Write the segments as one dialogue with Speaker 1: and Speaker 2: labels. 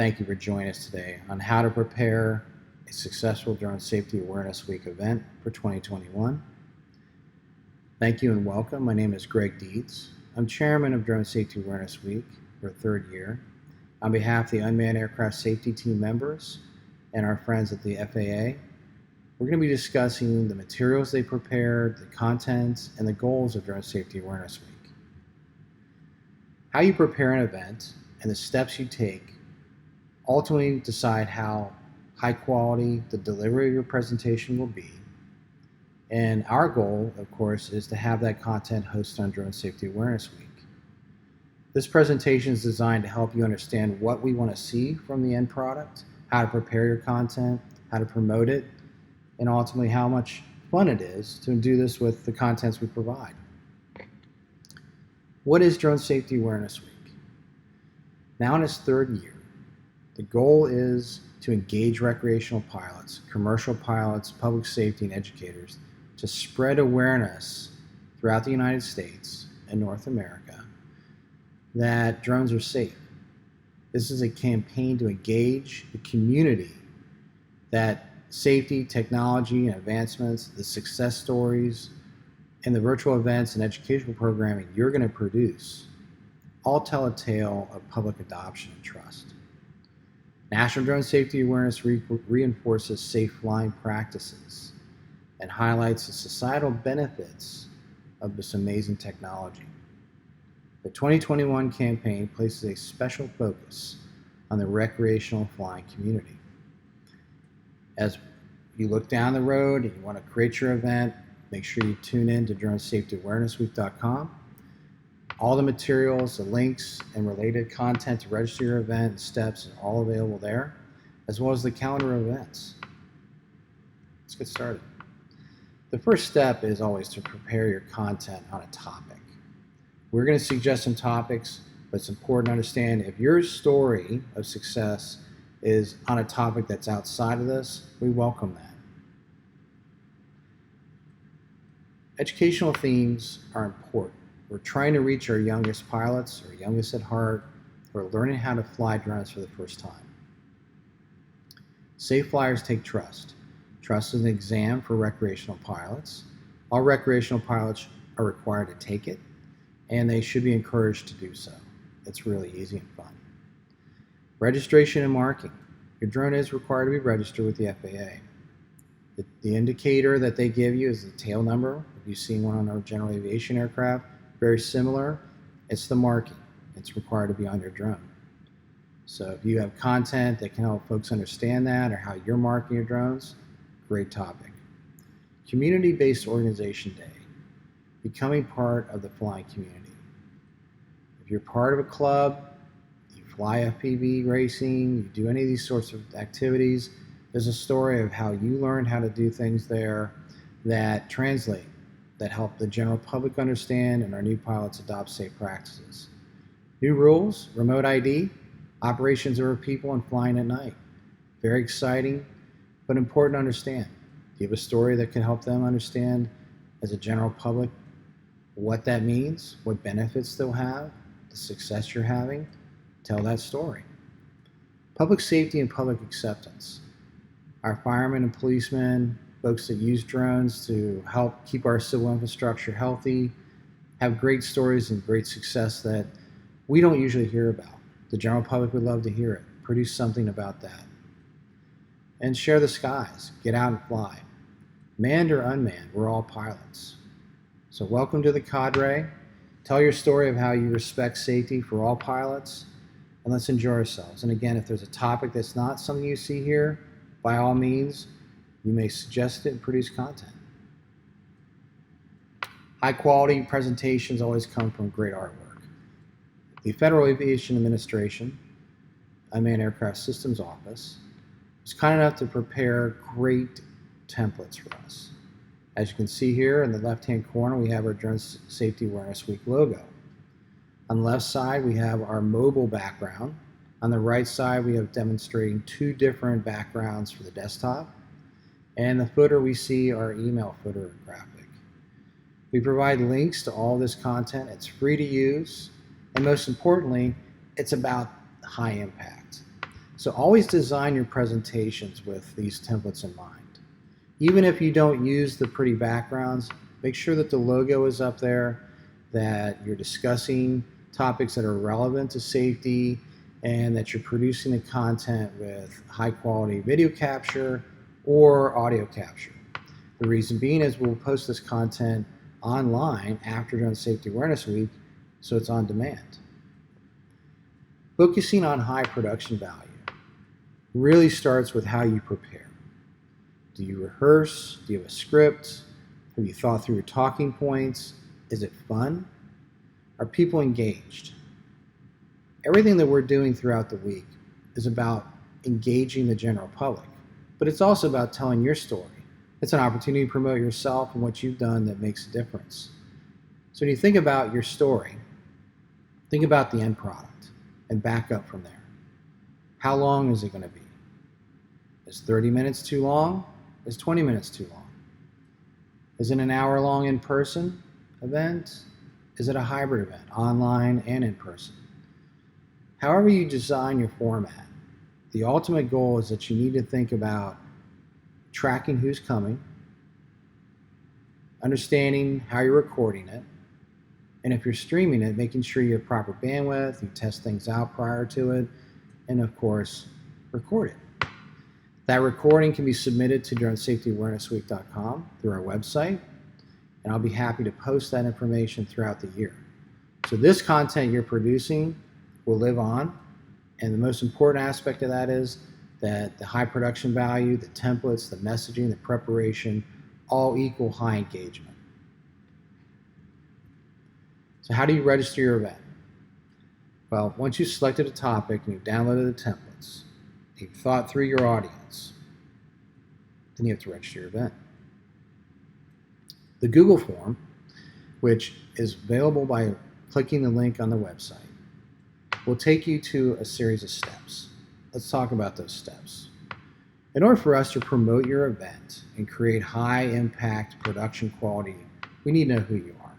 Speaker 1: thank you for joining us today on how to prepare a successful Drone Safety Awareness Week event for 2021. Thank you and welcome. My name is Greg Dietz. I'm chairman of Drone Safety Awareness Week for a third year. On behalf of the Unmanned Aircraft Safety Team members and our friends at the FAA, we're going to be discussing the materials they prepared, the contents, and the goals of Drone Safety Awareness Week. How you prepare an event and the steps you take ultimately decide how high quality the delivery of your presentation will be. And our goal, of course, is to have that content hosted on Drone Safety Awareness Week. This presentation is designed to help you understand what we want to see from the end product, how to prepare your content, how to promote it, and ultimately how much fun it is to do this with the contents we provide. What is Drone Safety Awareness Week? Now in its third year, the goal is to engage recreational pilots, commercial pilots, public safety, and educators to spread awareness throughout the United States and North America that drones are safe. This is a campaign to engage the community that safety, technology, and advancements, the success stories, and the virtual events and educational programming you're going to produce all tell a tale of public adoption and trust. National Drone Safety Awareness reinforces safe flying practices and highlights the societal benefits of this amazing technology. The 2021 campaign places a special focus on the recreational flying community. As you look down the road and you want to create your event, make sure you tune in to dronesafetyawarenessweek.com. All the materials, the links, and related content to register your event and steps are all available there, as well as the calendar of events. Let's get started. The first step is always to prepare your content on a topic. We're going to suggest some topics, but it's important to understand if your story of success is on a topic that's outside of this, we welcome that. Educational themes are important. We're trying to reach our youngest pilots, our youngest at heart, who are learning how to fly drones for the first time. Safe flyers take trust. Trust is an exam for recreational pilots. All recreational pilots are required to take it, and they should be encouraged to do so. It's really easy and fun. Registration and marking. Your drone is required to be registered with the FAA. The indicator that they give you is the tail number. If you've seen one on our general aviation aircraft, very similar. It's the marking. It's required to be on your drone. So if you have content that can help folks understand that or how you're marking your drones, great topic. Community-based organization day. Becoming part of the flying community. If you're part of a club, you fly FPV racing, you do any of these sorts of activities, there's a story of how you learned how to do things there that translate, that help the general public understand and our new pilots adopt safe practices. New rules, remote ID, operations over people and flying at night. Very exciting, but important to understand. Do you have a story that can help them understand as a general public what that means, what benefits they'll have, the success you're having? Tell that story. Public safety and public acceptance. Our firemen and policemen, folks that use drones to help keep our civil infrastructure healthy, have great stories and great success that we don't usually hear about. The general public would love to hear it. Produce something about that. And share the skies. Get out and fly. Manned or unmanned, we're all pilots. So welcome to the cadre. Tell your story of how you respect safety for all pilots, and let's enjoy ourselves. And again, if there's a topic that's not something you see here, by all means, you may suggest it and produce content. High quality presentations always come from great artwork. The Federal Aviation Administration, Unmanned Aircraft Systems Office, was kind enough to prepare great templates for us. As you can see here in the left-hand corner, we have our Drone Safety Awareness Week logo. On the left side, we have our mobile background. On the right side, we have demonstrating two different backgrounds for the desktop. And the footer we see our email footer graphic. We provide links to all this content. It's free to use. And most importantly, it's about high impact. So always design your presentations with these templates in mind. Even if you don't use the pretty backgrounds, make sure that the logo is up there, that you're discussing topics that are relevant to safety, and that you're producing the content with high quality video capture or audio capture. The reason being is we'll post this content online after Drone Safety Awareness Week, so it's on demand. Focusing on high production value really starts with how you prepare. Do you rehearse? Do you have a script? Have you thought through your talking points? Is it fun? Are people engaged? Everything that we're doing throughout the week is about engaging the general public, but it's also about telling your story. It's an opportunity to promote yourself and what you've done that makes a difference. So when you think about your story, think about the end product and back up from there. How long is it going to be? Is 30 minutes too long? Is 20 minutes too long? Is it an hour-long in-person event? Is it a hybrid event, online and in person? However you design your format, the ultimate goal is that you need to think about tracking who's coming, understanding how you're recording it, and if you're streaming it, making sure you have proper bandwidth, you test things out prior to it, and of course, record it. That recording can be submitted to DroneSafetyAwarenessWeek.com through our website, and I'll be happy to post that information throughout the year. So this content you're producing will live on, and the most important aspect of that is that the high production value, the templates, the messaging, the preparation, all equal high engagement. So how do you register your event? Well, once you've selected a topic and you've downloaded the templates, you've thought through your audience, then you have to register your event. The Google form, which is available by clicking the link on the website, will take you to a series of steps. Let's talk about those steps. In order for us to promote your event and create high impact production quality, we need to know who you are.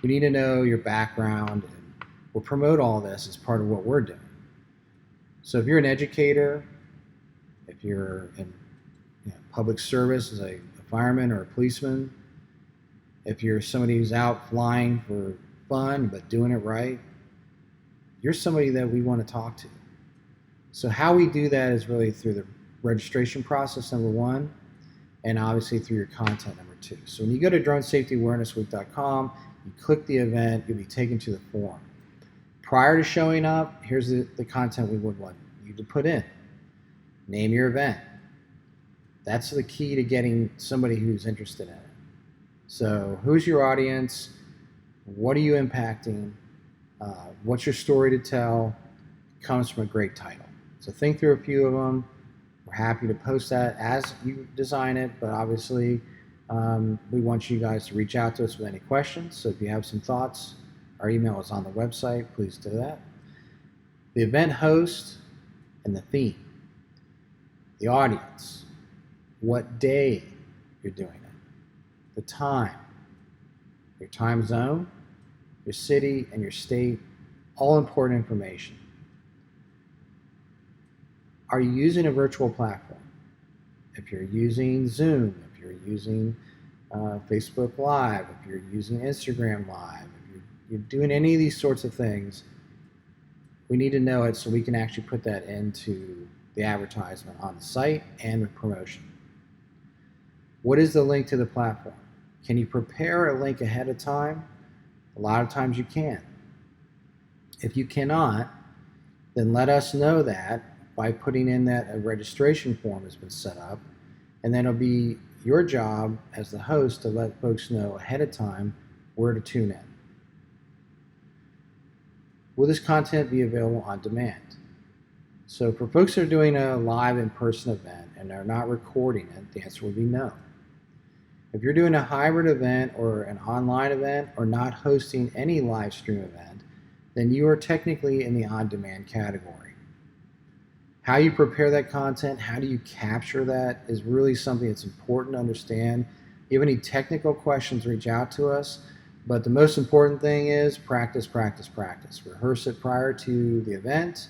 Speaker 1: We need to know your background, and we'll promote all this as part of what we're doing. So if you're an educator, if you're in public service as a fireman or a policeman, if you're somebody who's out flying for fun but doing it right, you're somebody that we want to talk to. So how we do that is really through the registration process, number one, and obviously through your content, number two. So when you go to DroneSafetyAwarenessWeek.com, you click the event, you'll be taken to the form. Prior to showing up, here's the content we would want you to put in. Name your event. That's the key to getting somebody who's interested in it. So who's your audience? What are you impacting? What's your story to tell? Comes from a great title. So think through a few of them. We're happy to post that as you design it, but obviously we want you guys to reach out to us with any questions. So if you have some thoughts, our email is on the website. Please do that. The event host and the theme. The audience. What day you're doing it. The time. Your time zone, your city, and your state. All important information. Are you using a virtual platform? If you're using Zoom, if you're using Facebook Live, if you're using Instagram Live, if you're doing any of these sorts of things, we need to know it so we can actually put that into the advertisement on the site and the promotion. What is the link to the platform? Can you prepare a link ahead of time? A lot of times you can. If you cannot, then let us know that by putting in that a registration form has been set up, and then it'll be your job as the host to let folks know ahead of time where to tune in. Will this content be available on demand? So for folks that are doing a live in-person event and are not recording it, the answer would be no. If you're doing a hybrid event or an online event or not hosting any live stream event, then you are technically in the on-demand category. How you prepare that content, how do you capture that is really something that's important to understand. If you have any technical questions, reach out to us. But the most important thing is practice, practice, practice. Rehearse it prior to the event,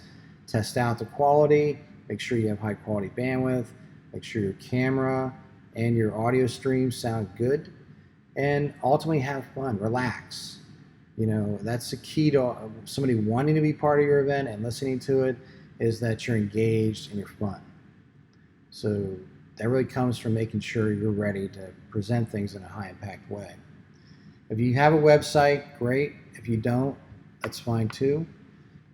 Speaker 1: test out the quality, make sure you have high quality bandwidth, make sure your camera and your audio streams sound good, and ultimately have fun, relax. That's the key to somebody wanting to be part of your event and listening to it, is that you're engaged and you're fun. So that really comes from making sure you're ready to present things in a high impact way. If you have a website, great. If you don't, that's fine too.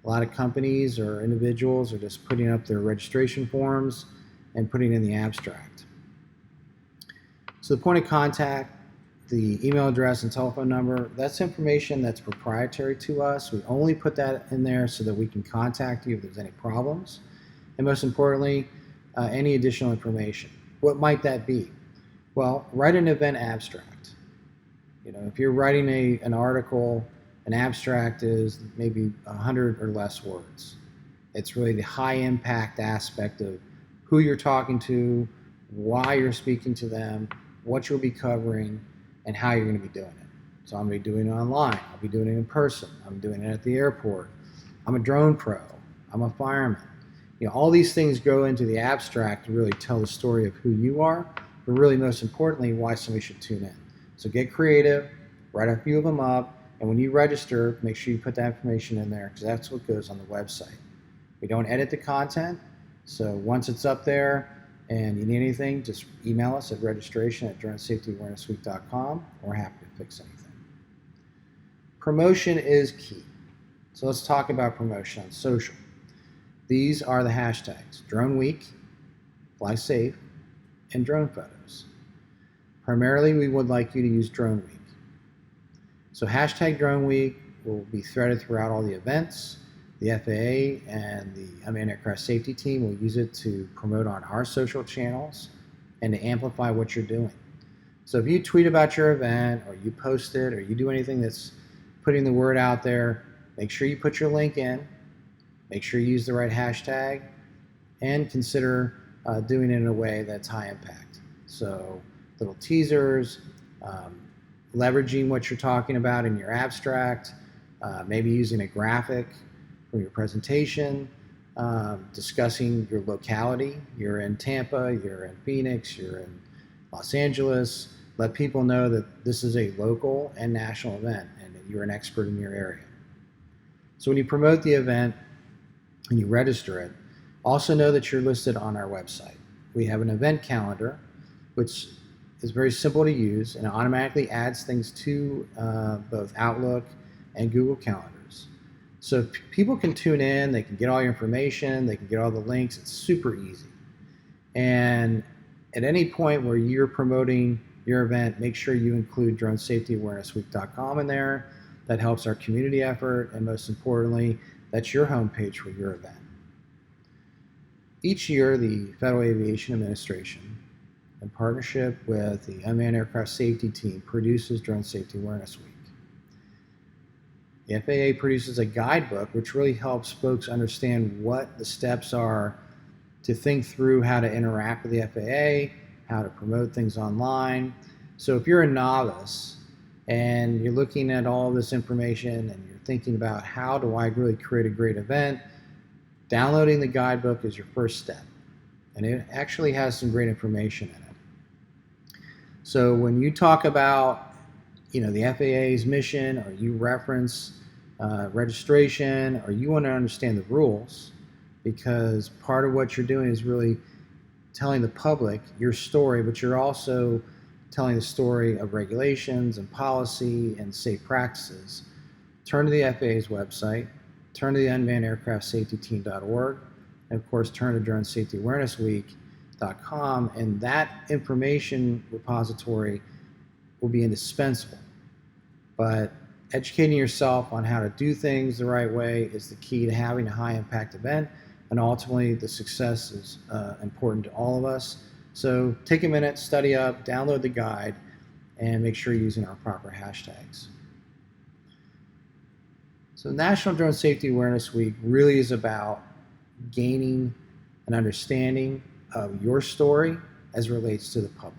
Speaker 1: A lot of companies or individuals are just putting up their registration forms and putting in the abstract. So the point of contact, the email address and telephone number, that's information that's proprietary to us. We only put that in there so that we can contact you if there's any problems. And most importantly, any additional information. What might that be? Well, write an event abstract. If you're writing an article, an abstract is maybe 100 or less words. It's really the high impact aspect of who you're talking to, why you're speaking to them, what you'll be covering, and how you're going to be doing it. So I'm going to be doing it online. I'll be doing it in person. I'm doing it at the airport. I'm a drone pro. I'm a fireman. All these things go into the abstract to really tell the story of who you are, but really most importantly, why somebody should tune in. So get creative, write a few of them up, and when you register, make sure you put that information in there, because that's what goes on the website. We don't edit the content, so once it's up there and you need anything, just email us at registration@dronesafetyawarenessweek.com. We're happy to fix anything. Promotion is key. So let's talk about promotion on social. These are the hashtags: Drone Week, Fly Safe, and Drone Photos. Primarily, we would like you to use Drone Week. So hashtag Drone Week will be threaded throughout all the events. The FAA and the Unmanned Aircraft Safety Team will use it to promote on our social channels and to amplify what you're doing. So if you tweet about your event, or you post it, or you do anything that's putting the word out there, make sure you put your link in. Make sure you use the right hashtag, and consider doing it in a way that's high impact. So little teasers, leveraging what you're talking about in your abstract, maybe using a graphic from your presentation, discussing your locality. You're in Tampa, you're in Phoenix, you're in Los Angeles. Let people know that this is a local and national event and that you're an expert in your area. So when you promote the event and you register it, also know that you're listed on our website. We have an event calendar, which is very simple to use, and it automatically adds things to both Outlook and Google Calendars. So people can tune in, they can get all your information, they can get all the links. It's super easy. And at any point where you're promoting your event, make sure you include dronesafetyawarenessweek.com in there. That helps our community effort, and most importantly, that's your homepage for your event. Each year, the Federal Aviation Administration, in partnership with the Unmanned Aircraft Safety Team, produces Drone Safety Awareness Week. The FAA produces a guidebook which really helps folks understand what the steps are to think through how to interact with the FAA, how to promote things online. So if you're a novice and you're looking at all this information and you're thinking about how do I really create a great event, downloading the guidebook is your first step. And it actually has some great information in it. So when you talk about, the FAA's mission, or you reference registration, or you want to understand the rules, because part of what you're doing is really telling the public your story, but you're also telling the story of regulations and policy and safe practices. Turn to the FAA's website, turn to the unmannedaircraftsafetyteam.org, and of course turn to dronesafetyawarenessweek.com, and that information repository will be indispensable. But educating yourself on how to do things the right way is the key to having a high impact event, and ultimately the success is important to all of us. So take a minute, study up, download the guide, and make sure you're using our proper hashtags. So National Drone Safety Awareness Week really is about gaining an understanding of your story as it relates to the public.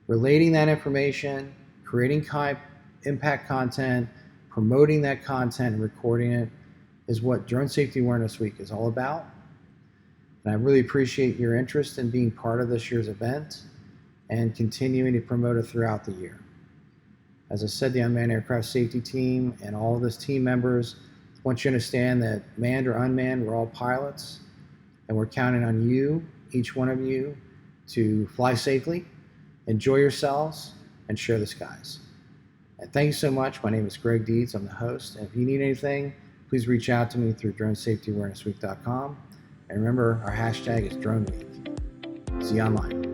Speaker 1: Relating that information, creating high impact content, promoting that content and recording it is what Drone Safety Awareness Week is all about. And I really appreciate your interest in being part of this year's event and continuing to promote it throughout the year. As I said, the Unmanned Aircraft Safety Team and all of those team members want you to understand that manned or unmanned, we're all pilots, and we're counting on you, each one of you, to fly safely, enjoy yourselves, and share the skies. And thank you so much. My name is Greg Deeds. I'm the host. And if you need anything, please reach out to me through DroneSafetyAwarenessWeek.com. And remember, our hashtag is Drone Week. See you online.